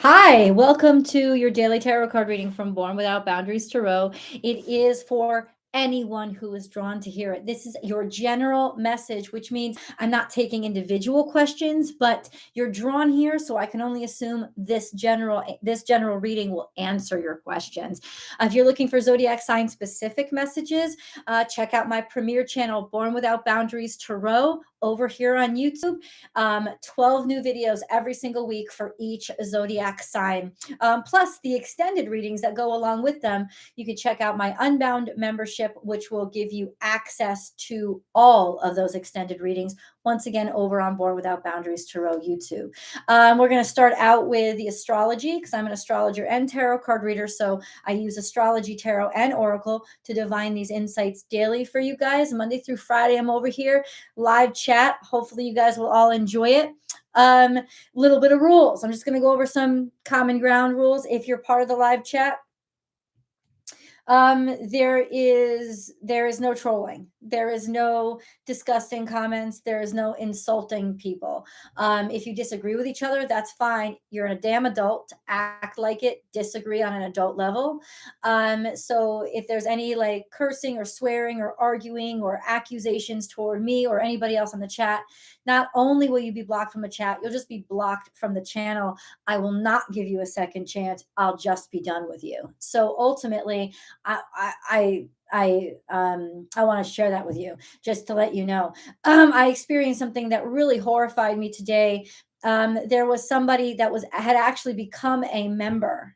Hi, welcome to your daily tarot card reading from Born Without Boundaries Tarot. It is for anyone who is drawn to hear it. This is your general message, which means I'm not taking individual questions, but you're drawn here, so I can only assume this general reading will answer your questions. If you're looking for zodiac sign specific messages, check out my premiere channel, Born Without Boundaries Tarot, over here on YouTube. 12 new videos every single week for each zodiac sign, plus the extended readings that go along with them. You can check out my Unbound membership, which will give you access to all of those extended readings. Once again, over on Born Without Boundaries Tarot YouTube. We're going to start out with the astrology because I'm an astrologer and tarot card reader. So I use astrology, tarot, and oracle to divine these insights daily for you guys. Monday through Friday, I'm over here live chat. Hopefully you guys will all enjoy it. Little bit of rules. I'm just going to go over some common ground rules. If you're part of the live chat, there is no trolling. There is no disgusting comments. There is no insulting people. If you disagree with each other, that's fine. You're a damn adult. Act like it. Disagree on an adult level. So if there's any like cursing or swearing or arguing or accusations toward me or anybody else on the chat, not only will you be blocked from the chat, you'll just be blocked from the channel. I will not give you a second chance. I'll just be done with you. So ultimately, I want to share that with you just to let you know. I experienced something that really horrified me today. There was somebody that had actually become a member,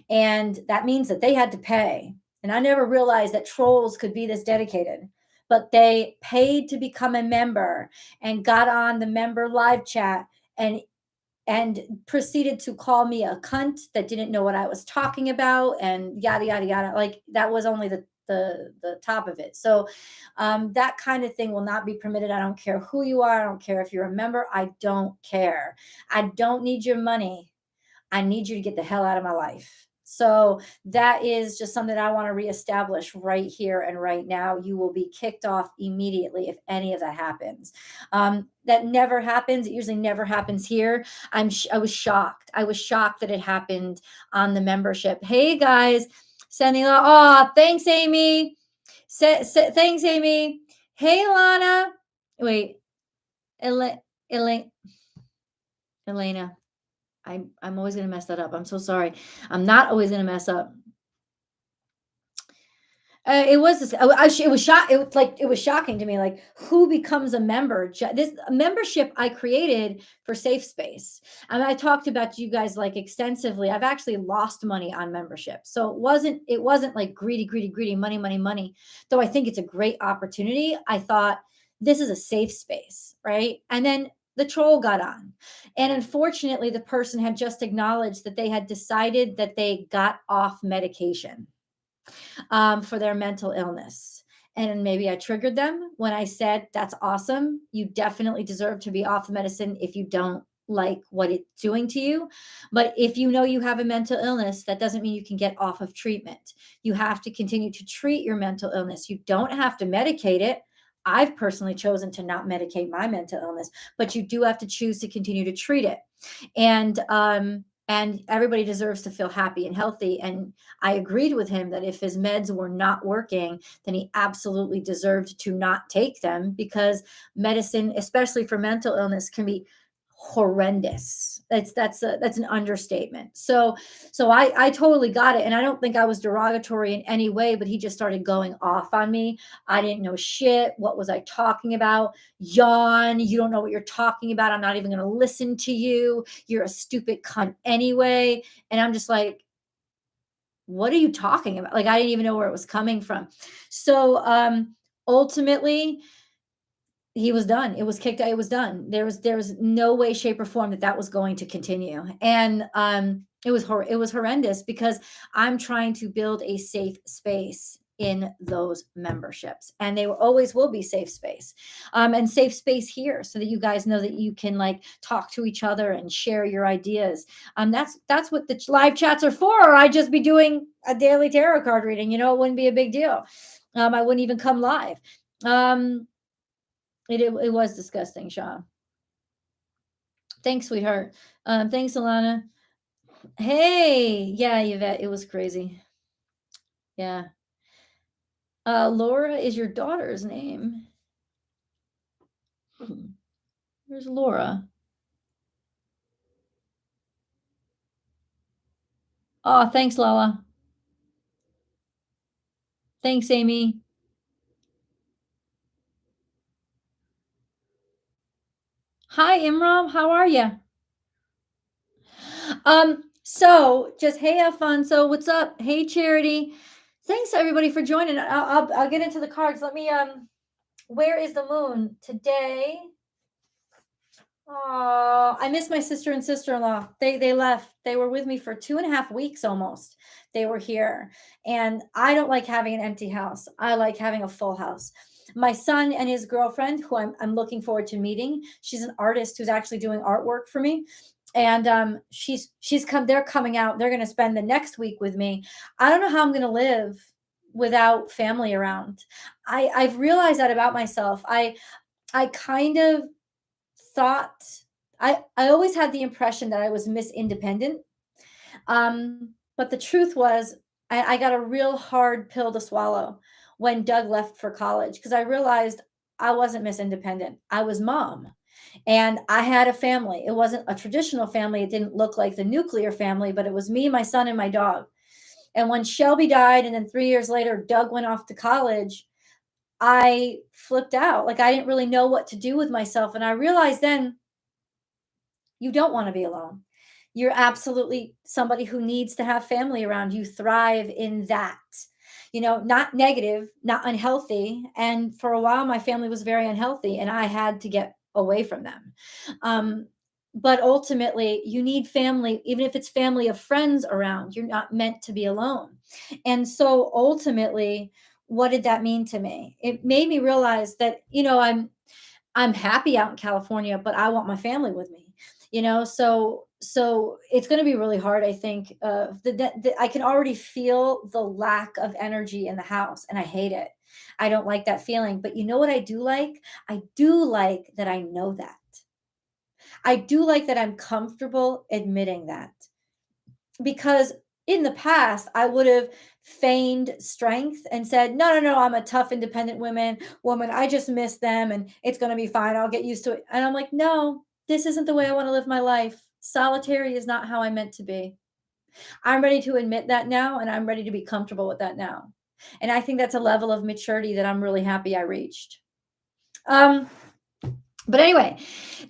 and that means that they had to pay. And I never realized that trolls could be this dedicated. But they paid to become a member and got on the member live chat and proceeded to call me a cunt that didn't know what I was talking about and yada yada yada. Like that was only the top of it. So that kind of thing will not be permitted. I don't care who you are. I don't care if you're a member. I don't care. I don't need your money. I need you to get the hell out of my life. So that is just something I want to reestablish right here and right now. You will be kicked off immediately if any of that happens. That never happens. It usually never happens here. I was shocked. I was shocked that it happened on the membership. Hey guys, sending. Oh, thanks, Amy. Thanks, Amy. Hey, Lana. Wait, Ele- Ele- Elena. I'm always gonna mess that up. I'm so sorry. I'm not always gonna mess up. It was this, it was shock. It was shocking to me. Like who becomes a member? This membership I created for safe space, and I talked about to you guys like extensively. I've actually lost money on membership, so it wasn't like greedy money, money, money. Though I think it's a great opportunity. I thought this is a safe space, right? And then the troll got on, and unfortunately, the person had just acknowledged that they had decided that they got off medication for their mental illness. And maybe I triggered them when I said, that's awesome. You definitely deserve to be off the medicine if you don't like what it's doing to you. But if you know you have a mental illness, that doesn't mean you can get off of treatment. You have to continue to treat your mental illness. You don't have to medicate it. I've personally chosen to not medicate my mental illness, but you do have to choose to continue to treat it. And everybody deserves to feel happy and healthy. And I agreed with him that if his meds were not working, then he absolutely deserved to not take them because medicine, especially for mental illness, can be horrendous. That's an understatement. So I totally got it, and I don't think I was derogatory in any way, but he just started going off on me. I didn't know shit. What was I talking about? Yawn. You don't know what you're talking about. I'm not even going to listen to you. You're a stupid cunt anyway. And I'm just like, what are you talking about? Like I didn't even know where it was coming from. So ultimately he was done. It was kicked out. It was done. There was no way, shape, or form that that was going to continue. And it was horrendous because I'm trying to build a safe space in those memberships, and they always will be safe space, and safe space here, so that you guys know that you can like talk to each other and share your ideas. That's what the live chats are for. Or I'd just be doing a daily tarot card reading. It wouldn't be a big deal. I wouldn't even come live. It was disgusting, Shaw. Thanks, sweetheart. Thanks, Alana. Hey, yeah, Yvette, it was crazy. Yeah. Laura is your daughter's name. Hmm. Where's Laura? Oh, thanks, Lala. Thanks, Amy. Hi, Imram. How are you? So just hey, Alfonso, what's up? Hey, Charity. Thanks everybody for joining. I'll get into the cards. Let me where is the moon today? Oh, I miss my sister and sister-in-law. They left. They were with me for 2.5 weeks almost. They were here. And I don't like having an empty house. I like having a full house. My son and his girlfriend, who I'm looking forward to meeting, she's an artist who's actually doing artwork for me. And they're coming out. They're gonna spend the next week with me. I don't know how I'm gonna live without family around. I've realized that about myself. I kind of thought I always had the impression that I was Miss Independent. But the truth was I got a real hard pill to swallow when Doug left for college because I realized I wasn't Miss Independent. I was mom. And I had a family. It wasn't a traditional family. It didn't look like the nuclear family, but it was me, my son, and my dog. And when Shelby died, and then 3 years later, Doug went off to college, I flipped out. Like I didn't really know what to do with myself. And I realized then you don't want to be alone. You're absolutely somebody who needs to have family around. You thrive in that, not negative, not unhealthy. And for a while, my family was very unhealthy and I had to get away from them. Um, but ultimately, you need family, even if it's family of friends around. You're not meant to be alone. And so ultimately, what did that mean to me? It made me realize that, I'm happy out in California, but I want my family with me. So it's going to be really hard. I think I can already feel the lack of energy in the house, and I hate it. I don't like that feeling. But you know what I do like? I do like that I know that. I do like that I'm comfortable admitting that because in the past I would have feigned strength and said, "No, no, no, I'm a tough, independent woman. I just miss them, and it's going to be fine. I'll get used to it." And I'm like, "No, this isn't the way I want to live my life. Solitary is not how I'm meant to be." I'm ready to admit that now, and I'm ready to be comfortable with that now. And I think that's a level of maturity that I'm really happy I reached. Um, but anyway,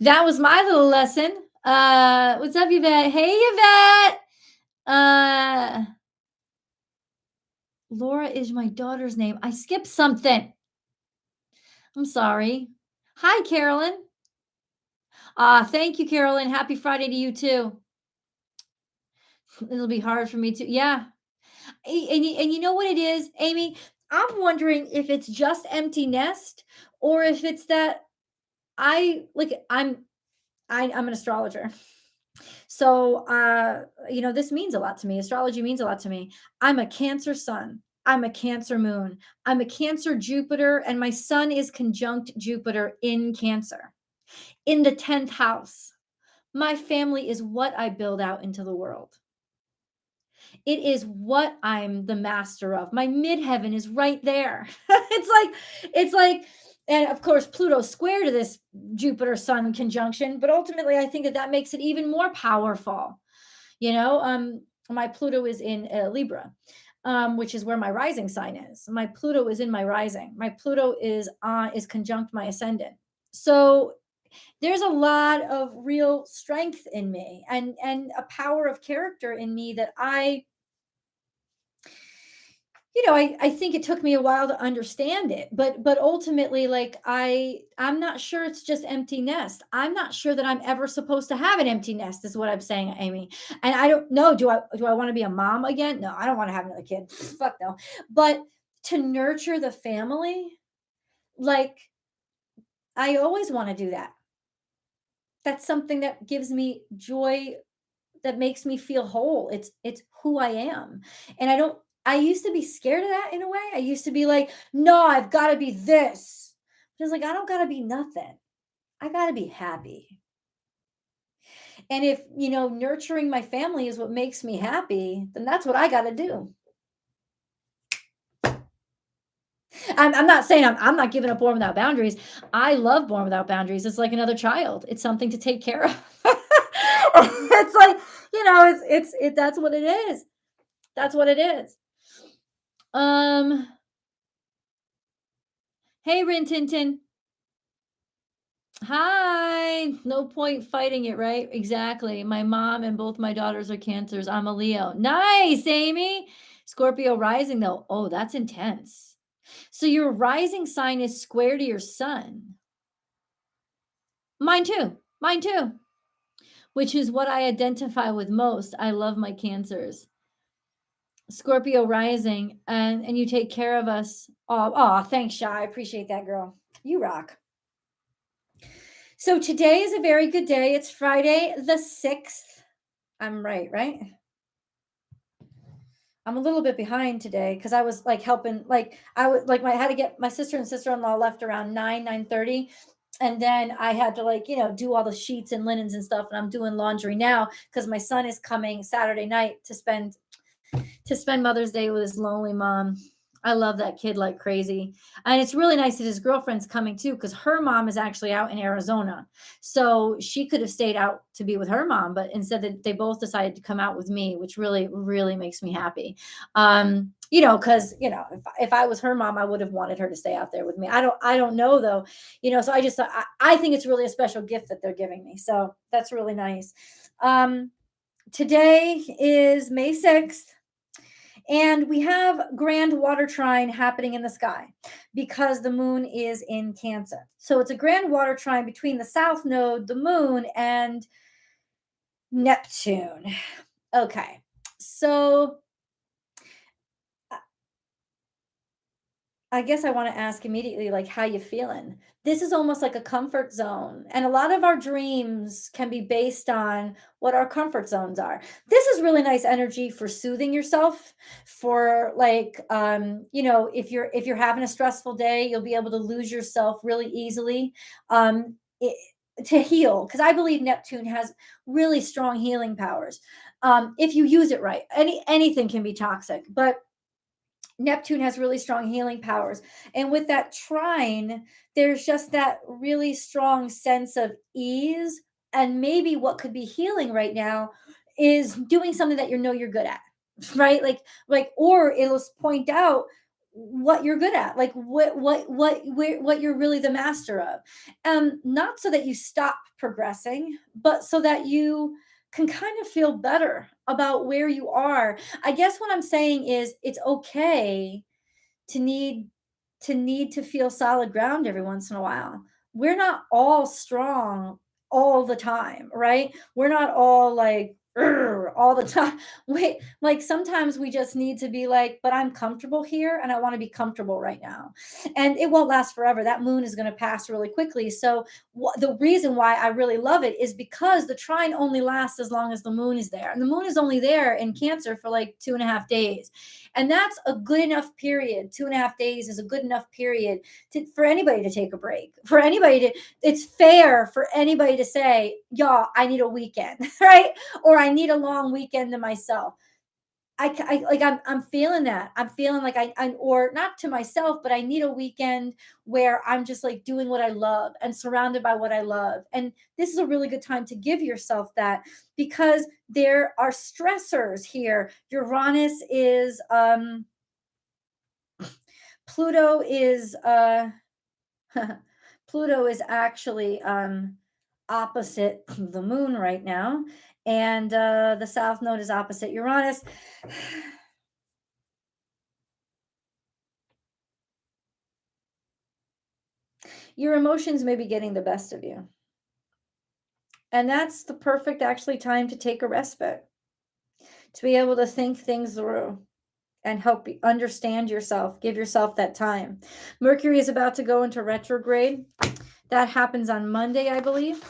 that was my little lesson. What's up, Yvette? Hey, Yvette. Uh, Laura is my daughter's name. I skipped something. I'm sorry. Hi, Carolyn. Thank you, Carolyn. Happy Friday to you too. It'll be hard for me to, yeah. And you know what it is, Amy? I'm wondering if it's just empty nest or if it's that I'm an astrologer. So, this means a lot to me. Astrology means a lot to me. I'm a Cancer sun. I'm a Cancer moon. I'm a Cancer Jupiter, and my sun is conjunct Jupiter in Cancer in the 10th house. My family is what I build out into the world. It is what I'm the master of. My midheaven is right there. it's like, and of course, Pluto's square to this Jupiter Sun conjunction, but ultimately, I think that makes it even more powerful. My Pluto is in Libra, which is where my rising sign is. My Pluto is in my rising. My Pluto is conjunct my ascendant. So there's a lot of real strength in me and a power of character in me that I think it took me a while to understand it, but ultimately, like I'm not sure it's just empty nest. I'm not sure that I'm ever supposed to have an empty nest, is what I'm saying, Amy. And I don't know, do I want to be a mom again? No, I don't want to have another kid. Fuck no. But to nurture the family, like I always want to do that. That's something that gives me joy, that makes me feel whole. It's who I am. And I used to be scared of that in a way. I used to be like, "No, I've got to be this." But it's like I don't got to be nothing. I got to be happy. And if, nurturing my family is what makes me happy, then that's what I got to do. I'm not saying I'm not giving up Born Without Boundaries. I love Born Without Boundaries. It's like another child. It's something to take care of. It's like, that's what it is. That's what it is. Um, hey Rin Tin Tin. Hi. No point fighting it, right? Exactly. My mom and both my daughters are cancers. I'm a Leo. Nice, Amy. Scorpio rising though. Oh, that's intense. So your rising sign is square to your sun. Mine too. Mine too. Which is what I identify with most. I love my cancers. Scorpio rising, and you take care of us. Oh, thanks, Shy. I appreciate that, girl. You rock. So today is a very good day. It's Friday the 6th. I'm right? I'm a little bit behind today because I was like helping, like I was like I had to get my sister and sister-in-law left around 9:30. And then I had to do all the sheets and linens and stuff. And I'm doing laundry now because my son is coming Saturday night to spend Mother's Day with his lonely mom. I love that kid like crazy. And it's really nice that his girlfriend's coming too, because her mom is actually out in Arizona. So she could have stayed out to be with her mom, but instead they both decided to come out with me, which really, really makes me happy. Because if I was her mom, I would have wanted her to stay out there with me. I don't know though. So I just I think it's really a special gift that they're giving me. So that's really nice. Today is May 6th. And we have grand water trine happening in the sky because the moon is in Cancer. So it's a grand water trine between the south node, the moon, and Neptune. Okay. So I guess I want to ask immediately, like, how you feeling? This is almost like a comfort zone, and a lot of our dreams can be based on what our comfort zones are. This is really nice energy for soothing yourself, for if you're having a stressful day, you'll be able to lose yourself really easily. To heal, because I believe Neptune has really strong healing powers. If you use it right, anything can be toxic, but Neptune has really strong healing powers. And with that trine, there's just that really strong sense of ease. And maybe what could be healing right now is doing something that you're good at, right? Or it'll point out what you're good at, like what you're really the master of. Not so that you stop progressing, but so that you can kind of feel better about where you are. I guess what I'm saying is it's okay to need to feel solid ground every once in a while. We're not all strong all the time, right? We're not all like "Urgh," all the time. Wait, like sometimes we just need to be like, but I'm comfortable here and I want to be comfortable right now. And it won't last forever. That moon is going to pass really quickly. So the reason why I really love it is because the trine only lasts as long as the moon is there. And the moon is only there in Cancer for like 2.5 days. And that's a good enough period. 2.5 days is a good enough period for anybody to take a break. For anybody to, it's fair for anybody to say, y'all, I need a weekend, right? Or I need a long weekend to myself. I'm feeling that. I'm feeling like or not to myself, but I need a weekend where I'm just like doing what I love and surrounded by what I love. And this is a really good time to give yourself that, because there are stressors here. Uranus is Pluto is Pluto is actually opposite the moon right now, and the south node is opposite Uranus. Your emotions may be getting the best of you. And that's the perfect actually time to take a respite, to be able to think things through and help you understand yourself, give yourself that time. Mercury is about to go into retrograde. That happens on Monday, I believe.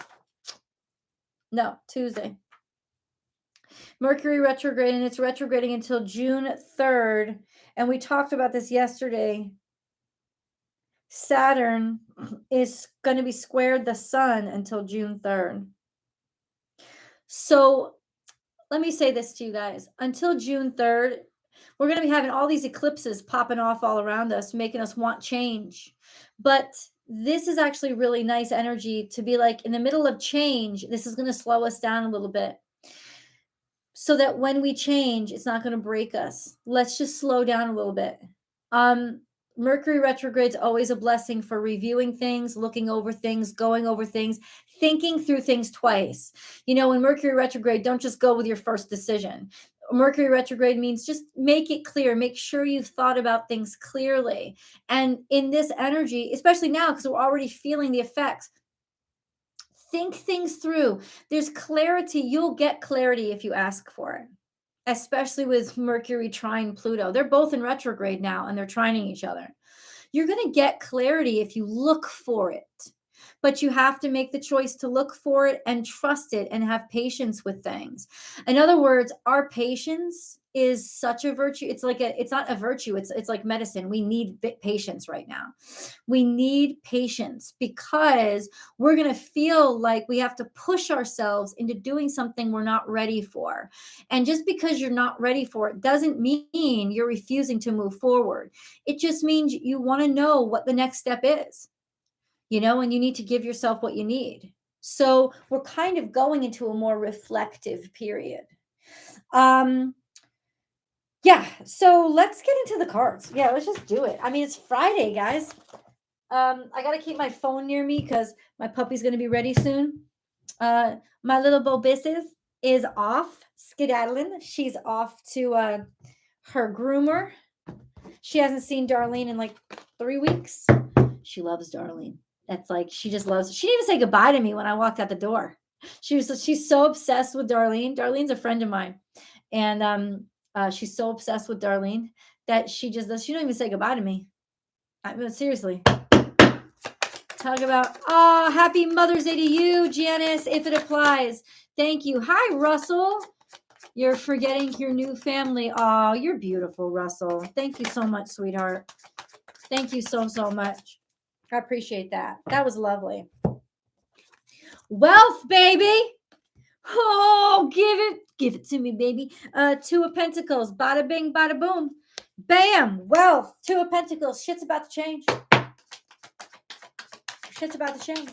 No, Tuesday. Mercury retrograde, and it's retrograding until June 3rd. And we talked about this yesterday. Saturn is going to be squared the sun until June 3rd. So let me say this to you guys. Until June 3rd, we're going to be having all these eclipses popping off all around us, making us want change. But this is actually really nice energy to be like in the middle of change. This is going to slow us down a little bit so that when we change, it's not going to break us. Let's just slow down a little bit. Um, Mercury retrograde is always a blessing for reviewing things, looking over things, going over things, thinking through things twice. You know, in Mercury retrograde, don't just go with your first decision. Mercury retrograde means just make it clear, make sure you've thought about things clearly. And in this energy, especially now, because we're already feeling the effects, think things through. There's clarity. You'll get clarity if you ask for it, especially with Mercury trine Pluto. They're both in retrograde now and they're trining each other. You're going to get clarity if you look for it, but you have to make the choice to look for it and trust it and have patience with things. In other words, our patience is such a virtue. It's not a virtue. It's like medicine. We need patience right now. We need patience because we're going to feel like we have to push ourselves into doing something we're not ready for. And just because you're not ready for it doesn't mean you're refusing to move forward. It just means you want to know what the next step is, and you need to give yourself what you need. So we're kind of going into a more reflective period. Yeah, so let's get into the cards. Yeah, let's just do it. I mean, it's Friday, guys. I got to keep my phone near me because my puppy's going to be ready soon. My little Bobisses is off skedaddling. She's off to her groomer. She hasn't seen Darlene in like 3 weeks. She loves Darlene. That's like, she just loves, she didn't even say goodbye to me when I walked out the door. She's so obsessed with Darlene. Darlene's a friend of mine. And she's so obsessed with Darlene that she don't even say goodbye to me. I mean, seriously. Talk about, oh, happy Mother's Day to you, Janice, if it applies. Thank you. Hi, Russell. You're forgetting your new family. Oh, you're beautiful, Russell. Thank you so much, sweetheart. Thank you so, so much. I appreciate that. That was lovely. Wealth, baby. Oh, give it to me, baby. Two of Pentacles. Bada bing, bada boom. Bam. Wealth. Two of Pentacles. Shit's about to change. Shit's about to change.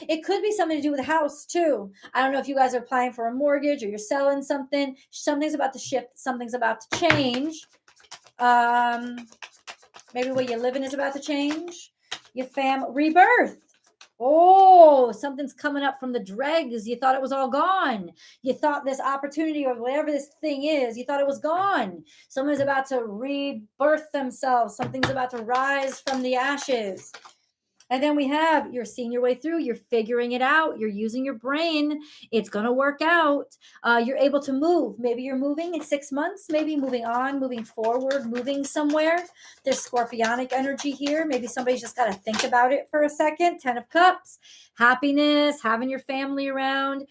It could be something to do with a house too. I don't know if you guys are applying for a mortgage or you're selling something. Something's about to shift. Something's about to change. Maybe where you're living is about to change. Your rebirth. Oh, something's coming up from the dregs. You thought it was all gone. You thought this opportunity or whatever this thing is, you thought it was gone. Someone's about to rebirth themselves. Something's about to rise from the ashes. And then you're seeing your way through, you're figuring it out, you're using your brain, it's going to work out. You're able to move. Maybe you're moving in 6 months, maybe moving on, moving forward, moving somewhere. There's scorpionic energy here. Maybe somebody's just got to think about it for a second. 10 of Cups, happiness, having your family around,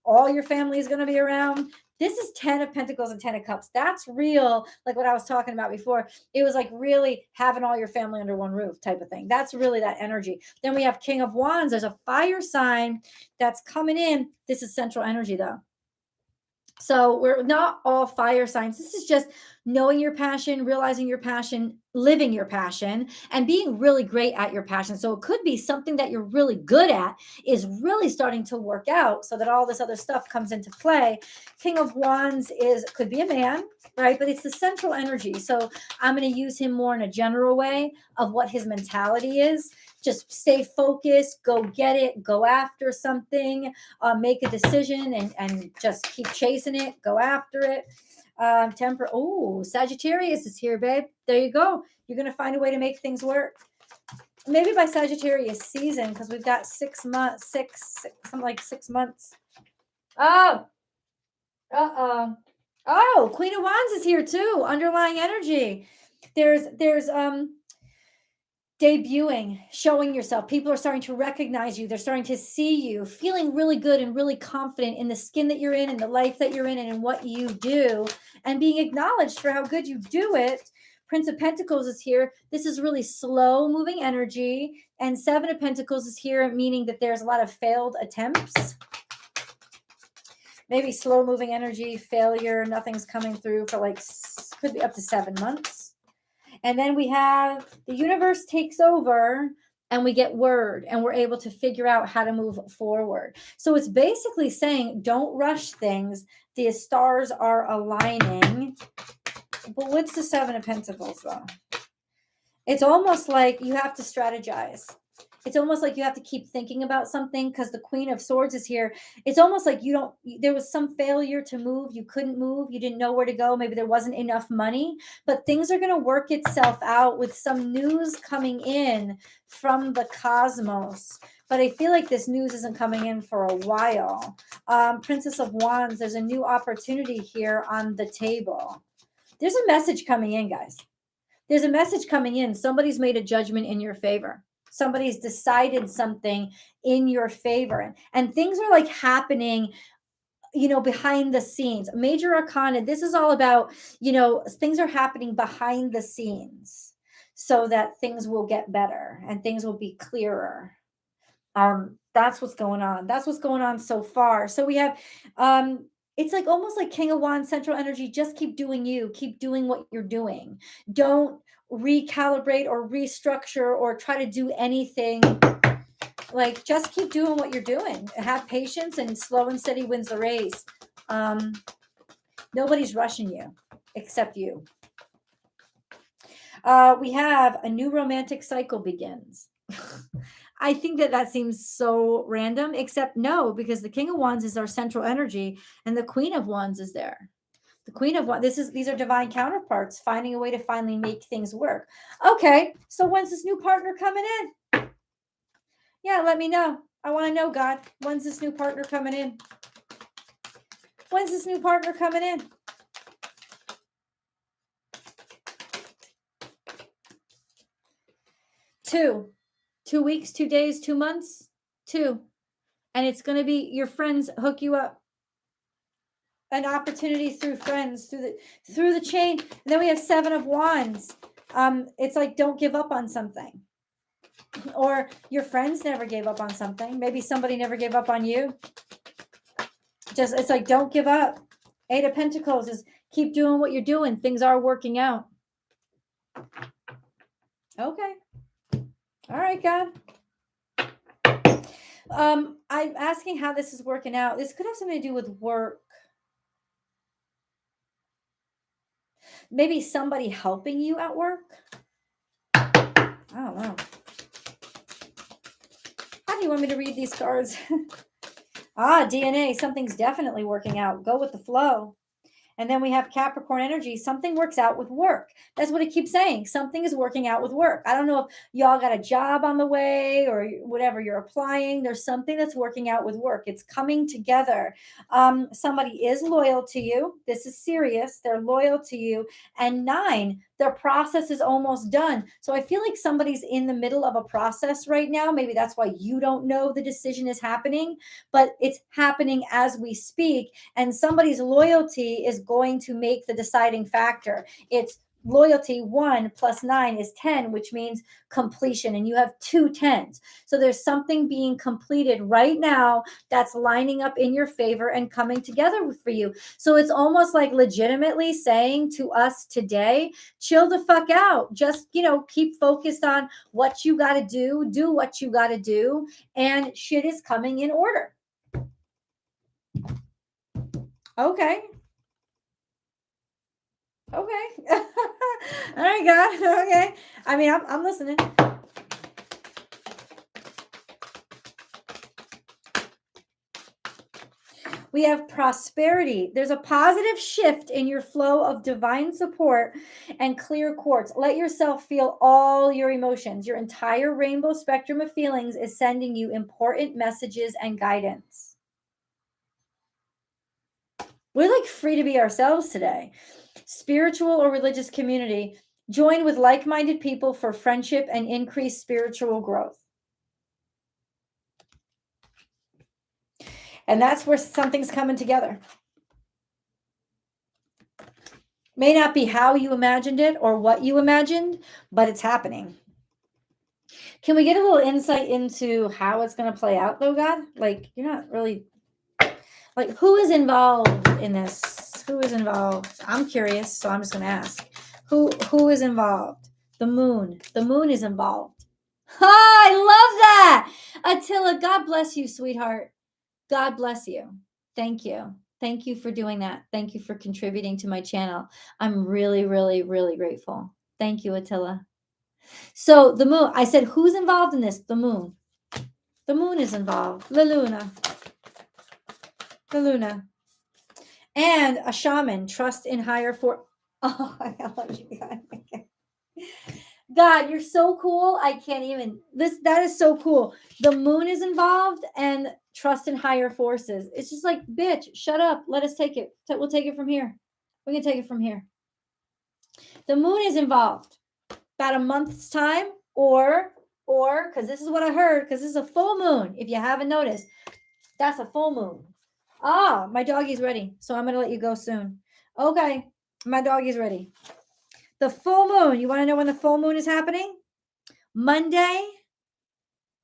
all your family is going to be around. This is 10 of Pentacles and 10 of Cups. That's real, like what I was talking about before. It was like really having all your family under one roof type of thing. That's really that energy. Then we have King of Wands. There's a fire sign that's coming in. This is central energy though. So we're not all fire signs. This is just knowing your passion, realizing your passion, living your passion, and being really great at your passion. So it could be something that you're really good at is really starting to work out so that all this other stuff comes into play. King of Wands could be a man, right? But it's the central energy. So I'm going to use him more in a general way of what his mentality is. Just stay focused, go get it, go after something, make a decision and just keep chasing it, go after it. Oh, Sagittarius is here, babe. There you go. You're going to find a way to make things work. Maybe by Sagittarius season, because we've got 6 months, something like 6 months. Oh, oh, Queen of Wands is here too. Underlying energy. There's debuting, showing yourself. People are starting to recognize you. They're starting to see you, feeling really good and really confident in the skin that you're in and the life that you're in and in what you do, and being acknowledged for how good you do it. Prince of Pentacles is here. This is really slow moving energy. And 7 of Pentacles is here, meaning that there's a lot of failed attempts. maybe slow moving energy, failure, nothing's coming through for like, could be up to 7 months. And then we have the universe takes over and we get word and we're able to figure out how to move forward. So it's basically saying, don't rush things. The stars are aligning. But what's the 7 of Pentacles though? It's almost like you have to strategize. It's almost like you have to keep thinking about something because the Queen of Swords is here. It's almost like there was some failure to move. You couldn't move. You didn't know where to go. Maybe there wasn't enough money, but things are going to work itself out with some news coming in from the cosmos. But I feel like this news isn't coming in for a while. Princess of Wands, there's a new opportunity here on the table. There's a message coming in, guys. There's a message coming in. Somebody's made a judgment in your favor. Somebody's decided something in your favor. And things are like happening, behind the scenes. Major Arcana, this is all about, things are happening behind the scenes so that things will get better and things will be clearer. That's what's going on. That's what's going on so far. So we have, it's like almost like King of Wands, central energy. Just keep doing you. Keep doing what you're doing. Don't recalibrate or restructure or try to do anything. Like, just keep doing what you're doing. Have patience, and slow and steady wins the race. Nobody's rushing you except you. We have a new romantic cycle begins. I think that seems so random, except no, because the King of Wands is our central energy and the Queen of Wands is there. The Queen of Wands, these are divine counterparts, finding a way to finally make things work. Okay, so when's this new partner coming in? Yeah, let me know. I want to know, God. When's this new partner coming in? When's this new partner coming in? Two. 2 weeks, 2 days, 2 months, 2. And it's going to be your friends hook you up. An opportunity through friends, through the chain. And then we have 7 of Wands. It's like, don't give up on something. Or your friends never gave up on something. Maybe somebody never gave up on you. It's like, don't give up. 8 of Pentacles is keep doing what you're doing. Things are working out. Okay. All right, God. I'm asking how this is working out. This could have something to do with work. Maybe somebody helping you at work. I don't know. How do you want me to read these cards? DNA. Something's definitely working out. Go with the flow. And then we have Capricorn energy. Something works out with work. That's what it keeps saying. Something is working out with work. I don't know if y'all got a job on the way or whatever you're applying. There's something that's working out with work. It's coming together. Somebody is loyal to you. This is serious. They're loyal to you. And 9, their process is almost done. So I feel like somebody's in the middle of a process right now. Maybe that's why you don't know the decision is happening, but it's happening as we speak. And somebody's loyalty is going to make the deciding factor. It's loyalty. 1 plus 9 is 10, which means completion. And you have 2 10s. So there's something being completed right now that's lining up in your favor and coming together for you. So it's almost like legitimately saying to us today, chill the fuck out. Just, keep focused on what you got to do what you got to do, and shit is coming in order. Okay. All right, God. Okay. I mean, I'm listening. We have prosperity. There's a positive shift in your flow of divine support and clear quartz. Let yourself feel all your emotions. Your entire rainbow spectrum of feelings is sending you important messages and guidance. We're like free to be ourselves today. Spiritual or religious community. Join with like-minded people for friendship and increased spiritual growth. And that's where something's coming together. May not be how you imagined it or what you imagined, but it's happening. Can we get a little insight into how it's going to play out, though, God? Like, you're not really... Like, who is involved in this? Who is involved? I'm curious, so I'm just going to ask. Who is involved? The moon. The moon is involved. I love that. Attila, God bless you, sweetheart. God bless you. Thank you. Thank you for doing that. Thank you for contributing to my channel. I'm really, really, really grateful. Thank you, Attila. So the moon, I said, who's involved in this? The moon. The moon is involved. La Luna. The Luna. And a shaman. Trust in higher for. Oh, I love you guys. God, you're so cool. I can't even. That is so cool. The moon is involved and trust in higher forces. It's just like, bitch, shut up. Let us take it. We'll take it from here. We can take it from here. The moon is involved. About a month's time, or because this is what I heard, because this is a full moon. If you haven't noticed, that's a full moon. Ah, my doggy's ready. So I'm gonna let you go soon. Okay, my doggy's ready. The full moon. You want to know when the full moon is happening? Monday,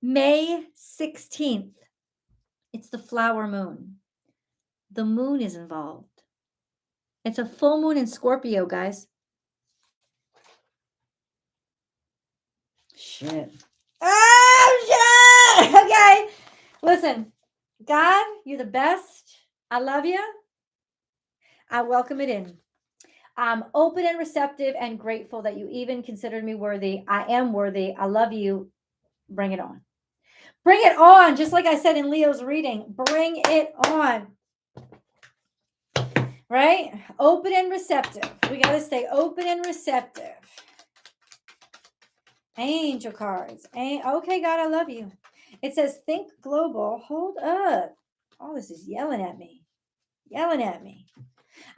May 16th. It's the flower moon. The moon is involved. It's a full moon in Scorpio, guys. Shit. Oh, shit. Okay. Listen, God, you're the best. I love you. I welcome it in. I'm open and receptive and grateful that you even considered me worthy. I am worthy. I love you. Bring it on. Bring it on. Just like I said in Leo's reading, bring it on. Right? Open and receptive. We got to stay open and receptive. Angel cards. Okay, God, I love you. It says, think global. Hold up. Oh, this is yelling at me. Yelling at me.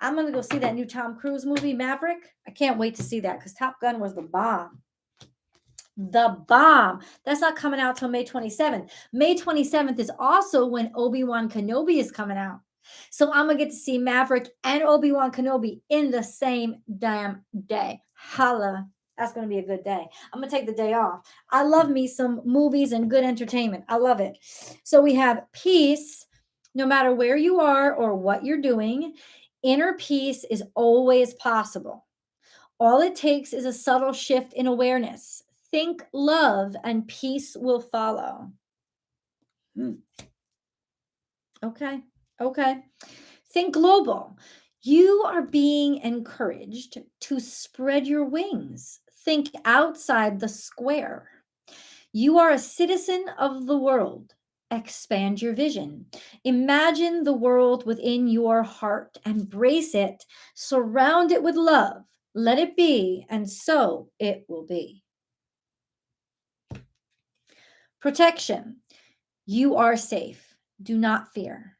I'm going to go see that new Tom Cruise movie, Maverick. I can't wait to see that because Top Gun was the bomb. The bomb. That's not coming out till May 27th. May 27th is also when Obi-Wan Kenobi is coming out. So I'm going to get to see Maverick and Obi-Wan Kenobi in the same damn day. Holla. That's going to be a good day. I'm going to take the day off. I love me some movies and good entertainment. I love it. So we have peace, no matter where you are or what you're doing. Inner peace is always possible. All it takes is a subtle shift in awareness. Think love and peace will follow. Okay. Think global. You are being encouraged to spread your wings. Think outside the square. You are a citizen of the world. Expand your vision. Imagine the world within your heart. Embrace it. Surround it with love. Let it be, and so it will be. Protection. You are safe. Do not fear.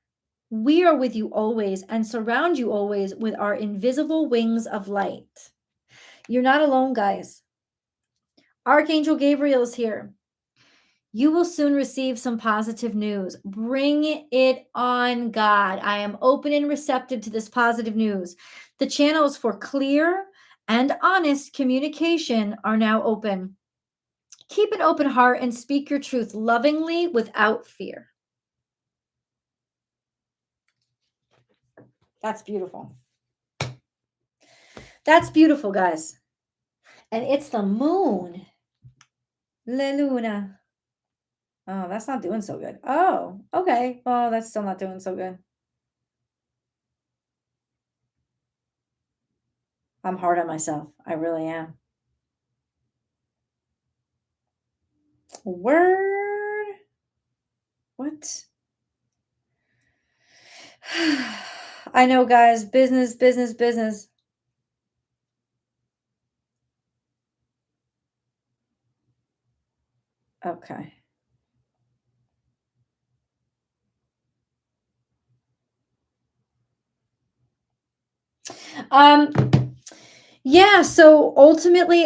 We are with you always and surround you always with our invisible wings of light. You're not alone, guys. Archangel Gabriel is here. You will soon receive some positive news. Bring it on, God. I am open and receptive to this positive news. The channels for clear and honest communication are now open. Keep an open heart and speak your truth lovingly without fear. That's beautiful. That's beautiful, guys. And it's the moon. La Luna. Oh, that's not doing so good. Oh, okay. Oh, that's still not doing so good. I'm hard on myself. I really am. Word. What? I know, guys. Business. Okay. Yeah, so ultimately,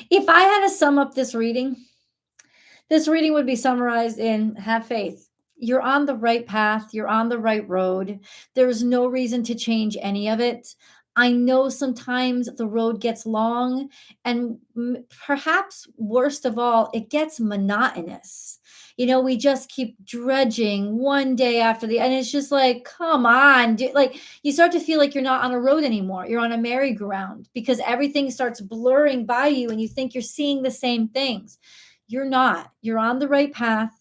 if I had to sum up this reading would be summarized in have faith. You're on the right path. You're on the right road. There's no reason to change any of it. I know sometimes the road gets long and perhaps worst of all, it gets monotonous. We just keep dredging one day after the, and it's just like, come on, like you start to feel like you're not on a road anymore. You're on a merry-go-round because everything starts blurring by you and you think you're seeing the same things. You're not. You're on the right path.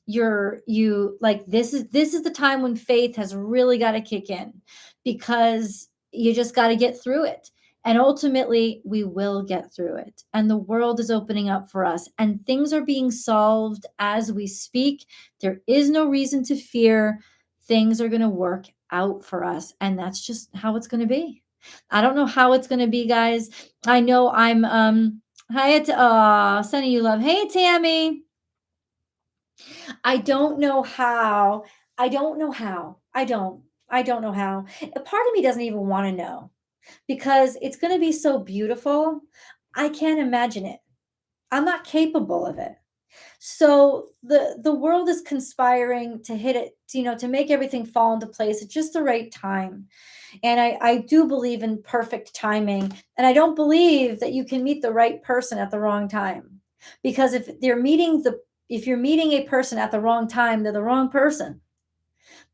You like, this is the time when faith has really got to kick in, because you just got to get through it. And ultimately, we will get through it. And the world is opening up for us, and things are being solved as we speak. There is no reason to fear. Things are going to work out for us. And that's just how it's going to be. I don't know how it's going to be, guys. I know hi, sending you love. Hey, Tammy. I don't know how. I don't know how. I don't know how. A part of me doesn't even want to know, because it's going to be so beautiful. I can't imagine it. I'm not capable of it. So the world is conspiring to hit it, to make everything fall into place at just the right time. And I do believe in perfect timing. And I don't believe that you can meet the right person at the wrong time. Because if you're meeting a person at the wrong time, they're the wrong person.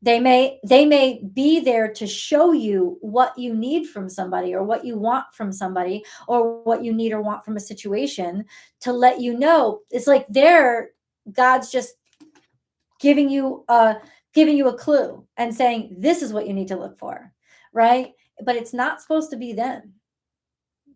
They may be there to show you what you need from somebody, or what you want from somebody, or what you need or want from a situation, to let you know. It's like God's just giving you a clue and saying, this is what you need to look for, right? But it's not supposed to be them,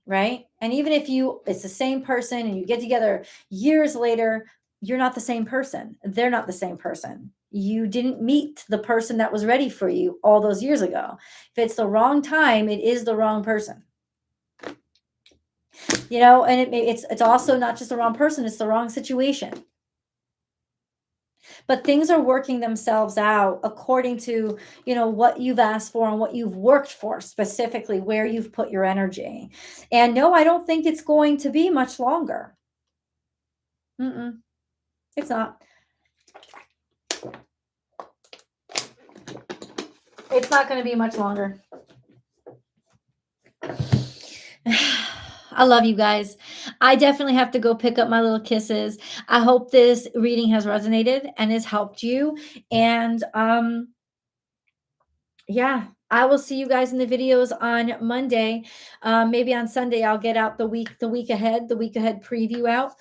right? And even if it's the same person and you get together years later, you're not the same person. They're not the same person. You didn't meet the person that was ready for you all those years ago. If it's the wrong time, it is the wrong person. And it's also not just the wrong person, it's the wrong situation. But things are working themselves out according to, what you've asked for and what you've worked for, specifically where you've put your energy. And no, I don't think it's going to be much longer. It's not. It's not going to be much longer. I love you guys. I definitely have to go pick up my little kisses. I hope this reading has resonated and has helped you. And yeah, I will see you guys in the videos on Monday. Maybe on Sunday I'll get out the week ahead preview out.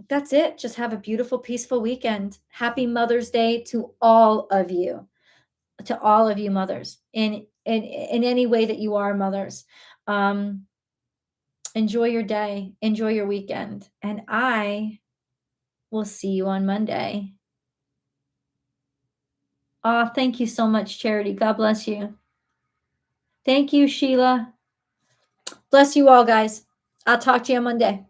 That's it. Just have a beautiful, peaceful weekend. Happy Mother's Day to all of you. To all of you mothers, in any way that you are mothers. Enjoy your day, enjoy your weekend, and I will see you on Monday. Oh, thank you so much, Charity. God bless you. Thank you, Sheila. Bless you all, guys. I'll talk to you on Monday.